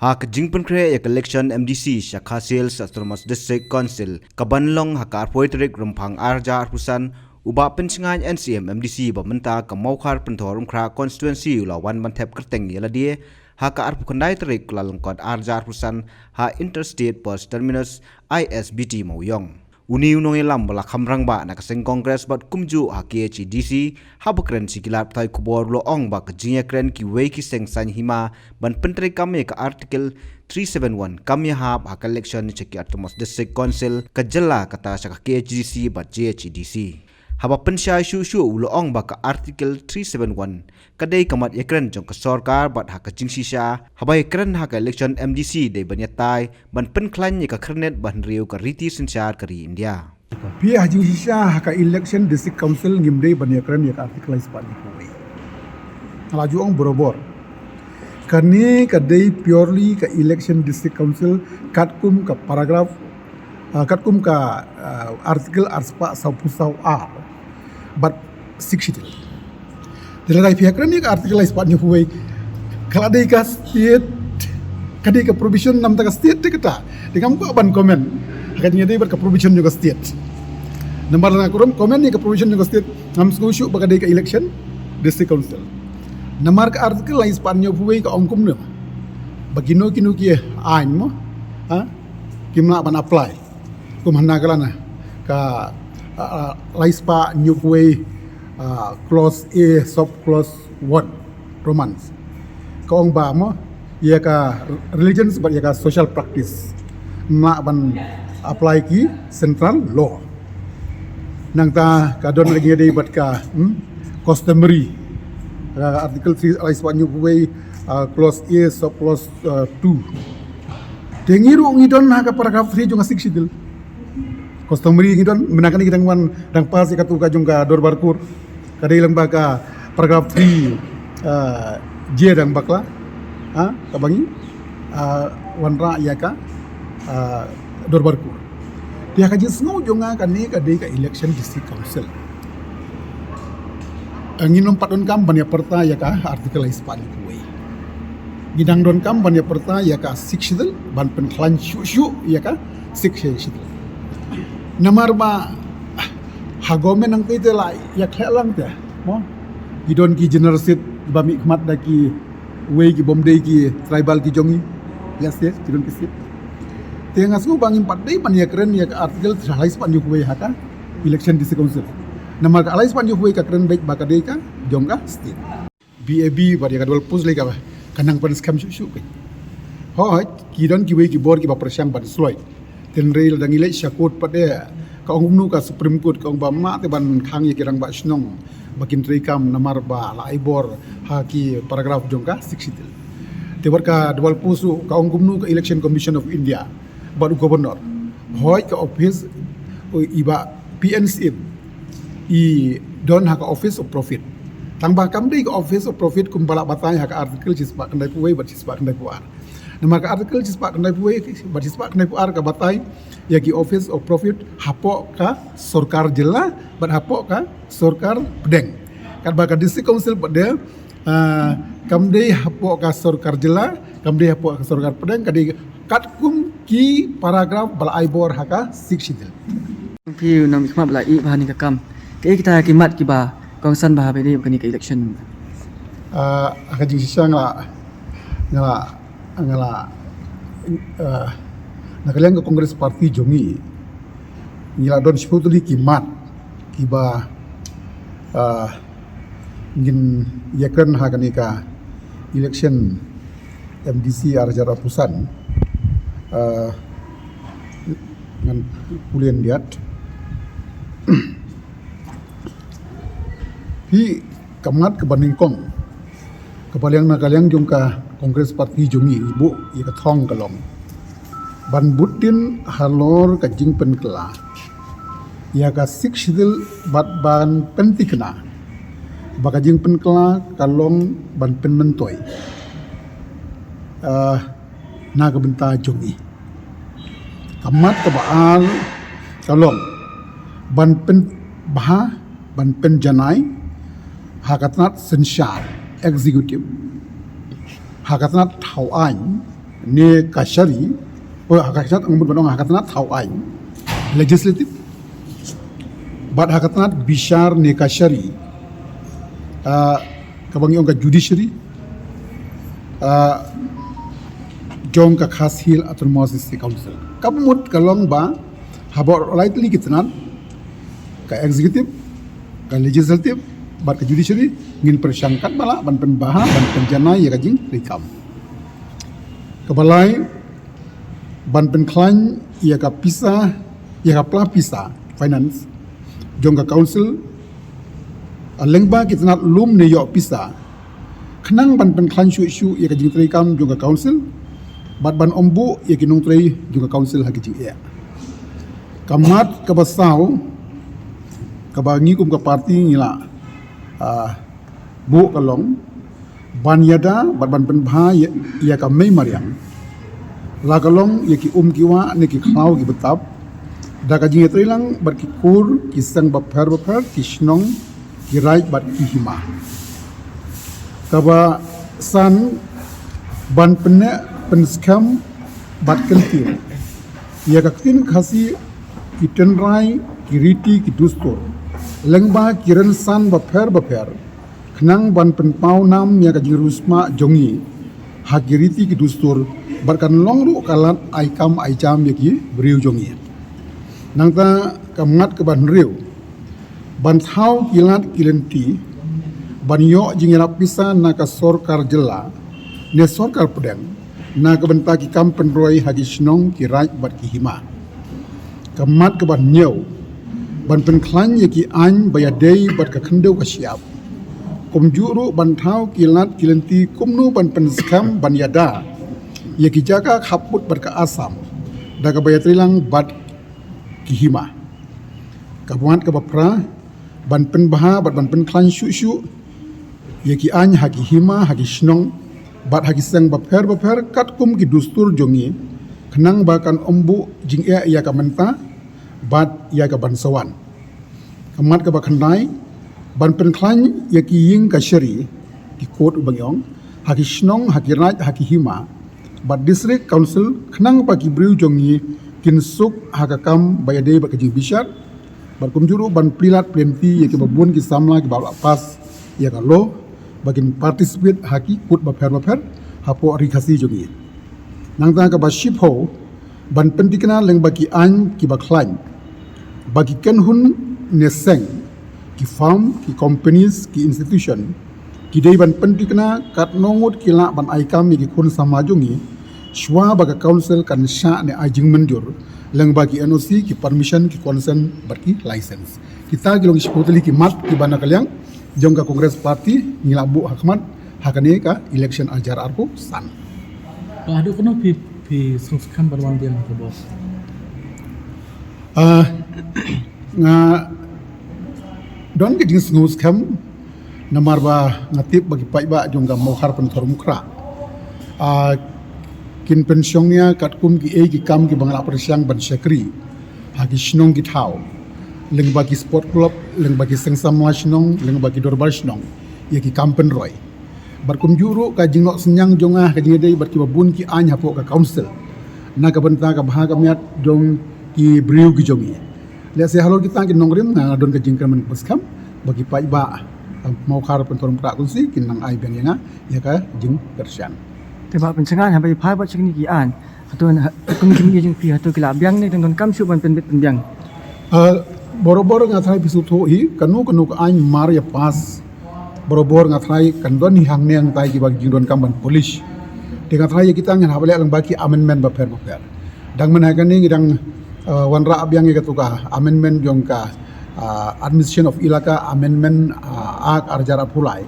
Hak jingpen kre ya election MDC Shakha Sales Autonomous District Council kabanlong hakar poitrik rumpang arja arpusan uba pensingan NCM MDC bamenta kamaukar pentorum kra constituency lawan mantep kerteng yala dia haka arpukandai terik lalengkot arja arpusan ha interstate bus terminus ISBT Mauyong. Uni unong ilam bala kamrang ba nakaseng kongres bat kumju haki HDC habakren sikilap tay kubor lo ong ba kajingya kren ki wei ki seng san hima ban pentri kami ka artikel 371 kami hab hak election cheki Autonomous District Council kajala kata saka HDC bat JHDC. Haba pensya shu ulo ong ba ka artikel 371 kadai kamat ekran jong ka sorkar bat hak jingsisha haba ekran hak election MDC dei banyatai ban penklan ka kernet ban riu ka riti sensyar kari India. Pia jingsisha hak election district council ngimdei ban ekran ya ka artikel ispat ni kuwi. Laju ong borobor. Karni kadai purely ka election district council katkum ka paragraf katkum ka artikel arspa saupusau a but 60 Dalam pihak ni ka artikel ispat ni huai kalau ada ka state kadai ka provision nam ta ka state te kata dikam ko ban komen kadai ni ber ka provision juga state nomor na kurum komen ni ka provision juga state nam sku bakadai ka election district council nomor ka artikel ispat ni huai ka ongkum ne bagino kinu ki ain mo ha kimna ban apply kumhana kalana ka laispa new way clause A sub clause 1 romance kaong ba mo ia ka religion sebab ia ka social practice mak ban apply ki central law nang ta ka don lagi dia buat ka customary article 3 laispa new way clause A sub clause 2 tengiru ngidon ha ka paragraph 3 juga 6 idil customary ngidon menakan kita ngwan dang pas ka tu ka jungka dor barkur kadai lembaga paragraph 3 J dang bakla ka bangi wanra ya ka dor barkur dia ka jisngau jonga kan ni kadai ka election district council nginom patun kam banya perta ya ka artikel ispan kuai gidang don kam banya perta ya ka 6 ban pen klan syu ya ka 6 Namar ba hagome nang kite la ya khelang te mo gidon ki generosit ba mi khmat da ki wei ki bomdei ki tribal ki jongi ya se gidon ki sit tengas ko bangin patdei pan ya keren ya artikel halais pan yu wei haka election district council namar ka halais pan yu wei ka keren baik ba ka dei ka jongka state BAB ba ya ka dol pus le ka kanang pan scam shu ke ho gidon ki wei ki bor ki ba presyang ba sloy tenrel dangile syakut pada kaong nu ka supreme court kaong ba ma te ban khang ye kirang ba snong bakin trikam namar ba laibor ha ki paragraph jongka 60 te ka dwal pusu kaong nu ka election commission of India ba governor hoy ka office iba PNC I don ha ka office of profit tang ba kam dei ka office of profit kum bala batai ha ka artikel jisba kandai puai ba jisba kandai puar nama ka artikel jispa kandai puai ba jispa kandai puar ka batai ya ki office of profit hapo ka sorkar jela ban hapo ka sorkar pedeng kan ba ka district council pada kamdei hapo ka sorkar jela kamdei hapo ka sorkar pedeng kadi katkum ki paragraf bal aibor haka 6 พี่นำมาบลายพานิกกรรมke kita kimat ki ba kongsan ba be ni ka election aka jisang ngala nakaliang ka Congress Party jongi ngila don sebetulnya kimat kiba ngin yakan hakani ka election MDC arjara pusan ngan kulian diat pi kamat ke Baningkong kepaliang nakaliang jongka Congress Party jongi ibu ia ka thong kalong ban butin halor ka jingpen kela ia ka sikshidil bat ban pentikna baka jingpen kela kalong ban pen mentoy na ka benta jongi kamat ka baal kalong ban pen bah ban pen janai hakatnat sensyar executive hakatnat thau an ne kashari hakasat ang bunong hakatanat hawai legislative bad hakatanat bishar ne kashari kabang yung ka judiciary jong ka khasil autonomous district council kapmut kalong ba habor lightly kitnan ka executive ka legislative bad ka judiciary ngin persangkat bala ban penbaha ban penjana ya kajing rikam kabalai ban penklan ya ka pisa ya ka pla pisa finance jong ka council lengba kitna lum ne yo pisa khnang ban penklan shu ya ka jing rikam jong ka council bat ban ombu ya kinong trei jong ka council ha kajing ya kamat kabasau kabangi kum ka parti ngila bu kalong ban yada ban penbha ya ka mei mariang la kalong ya ki kiwa ne ki khaw ki betap da ka jinge trilang bar ki kur ki sang bapher ki shnong ki rai bat ki hima ka ba san ban penne penskam bat kentir ya ka tin khasi ki tenrai ki riti ki dustor lengba kiran san bapher khnang ban penpau nam ya ka jirusma jongi hagiriti ki dustur barkan longru kalat aikam aijam ya ki briu jongi nangta kamat ke ban riu ban thau kilat kilenti ban yo jingira pisa na ka sorkar jela ne sorkar pedang na ka benta ki kam penroi hagi snong ki raj bat ki hima kamat ke ban nyau ban penklan ya ki an bayadei bat ka khendeu ka siap kumjuru ban thau kilat kilenti kumnu ban penskam ban yada ya ki jaga khaput bat ka asam da ka bayatrilang bat ki hima kabuat ka bapra ban penbaha bat ban penklan shu ya ki an ha ki hima ha ki snong bat ha ki sang bapher kat kum ki dustur jongi khnang bakan ombu jing ya ka menta bat ya ka ban sawan kamat ka bakhandai ban penklan ya ki ying ka shari ki kot ubangyong haki snong haki raj haki hima bat district council khnang pa ki briu jongi kin suk hakakam bayade ba kajing bishar bat kumjuru ban prilat plenty ya ki babun ki samla ki bala pas ya ka lo bagin participate haki kut ba pher hapo rikasi jongi nangta ka ba ship ho ban pentikna leng baki an ki ba klan bagi ken hun neseng ki farm ki companies ki institution ki dei ban pentikna kat nongut kila ban aikam ki kun samajungi shwa baga council kan sha ne ajing menjur leng bagi NOC ki permission ki consent berki license kita gilong spotli ki mat ki bana kalyang jongka congress party ngilabu hakmat hakane ka election ajar arko san Ado kono pi sukam barwang dia ke bos nga don ke jing sngus kam namar ba ngatip bagi pai ba jongga mohar pen thorum kra kin pensiongnya kat kum ki ki kam ki bangla persiang ban sekri hagi snong ki thau leng bagi sport club leng bagi sengsam snong leng bagi dorbar snong ye ki kam pen roy bar kum juru ka jing nok senyang jonga ka jing dei bar ki babun ki anya po ka council na ka benta ka bahaga miat jong ki briu ki jongi le se halol kita ki nongrim na don ka jing kan paskam bagi pai ba mau khar pen thorum kra kunsi kin nang ai ben yanga ya ka jing persian Tiba pencengan sampai pai buat cakni ki an atau kum jing jing pi atau kila biang ni dengan kam su ban pen biang boro-boro ngathai pisu tho hi kanu ka ai mar ya pas boro-boro ngathai kan don hi hang neng tai ki bagi jing don kam ban police dengan thai kita ngan habale lang baki amendment ba pher dang menakan ni dang wanra abyang ka tuka amendment jong ka administration of ilaka amendment ak arjara pulai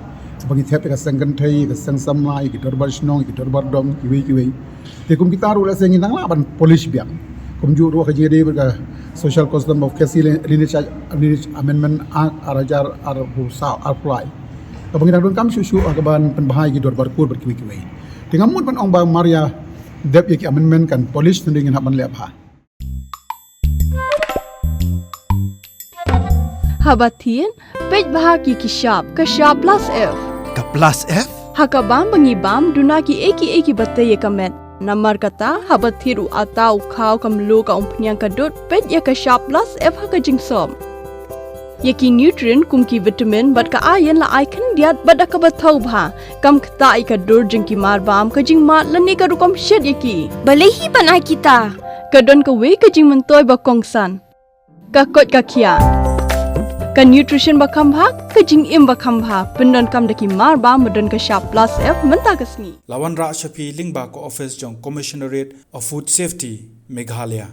bagi thep ka sangkan thai ka sangsam lai ki dorbar snong ki dorbar dom ki wei te kum kita ru la seng nang la ban police biang kum ju ru ka jing de ka social custom of kesi lineage amendment ak arjar ar sa ar pulai ka bagi dang don kam su ka ban penbahai ki dorbar kur ber ki wei dengan mun ban ong ba maria dep ki amendment kan police tending haban le ba Habatin, pej bahagi kishap plus F. Ka plus F? Hakabam bangibam dunaki eki bate ye kamet. Namar kata habat thiru atau kau kamlu ka umpnyang kadut pet ya ka sharp plus f ha ka jingsom. Yaki nutrient kumki vitamin bat ka iron la icon diat bat ka bathau bha kam khta ka dur jingki mar bam ka jing mat lani ka rukom shed yaki. Balehi panai kita. Kadon ka we ka jing mentoy ba kongsan. Ka kot ka kia. Ka nutrition ba kambha ka jing im ba kambha pendon kam daki mar bam medon ka sharp plus f menta ka sngi. Lawan Ra Shafi Lingba ko office jong Commissionerate of Food Safety Meghalaya.